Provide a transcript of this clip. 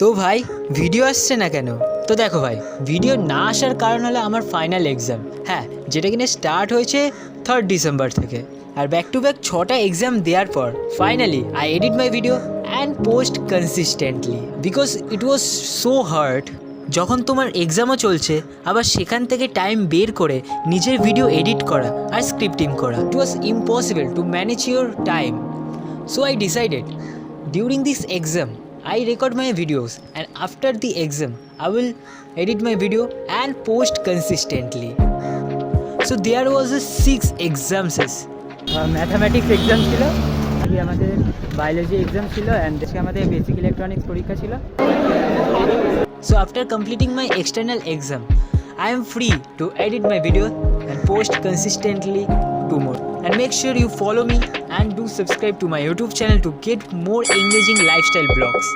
তো ভাই ভিডিও আসছে না কেন? তো দেখো ভাই, ভিডিও না আসার কারণ হলো আমার ফাইনাল এক্সাম। হ্যাঁ, যেটা কিনা স্টার্ট হয়েছে 3rd ডিসেম্বর থেকে। আর ব্যাক টু ব্যাক 6টা এক্সাম দেওয়ার পর finally I edit my video and post consistently because it was so hard. যখন তোমার এক্সামও চলছে আবার সেখান থেকে টাইম বের করে নিজের ভিডিও এডিট করা আর স্ক্রিপ্টিং করা, it was impossible to manage your time. So I decided during this exam I record my videos and after the exam I will edit my video and post consistently. So there was a 6 exams. Mathematics exam ছিল, আজকে আমাদের biology exam ছিল and আজকে আমাদের basic electronics পরীক্ষা ছিল। So after completing my external exam I am free to edit my video and post consistently tomorrow. And make sure you follow me and do subscribe to my YouTube channel to get more engaging lifestyle vlogs.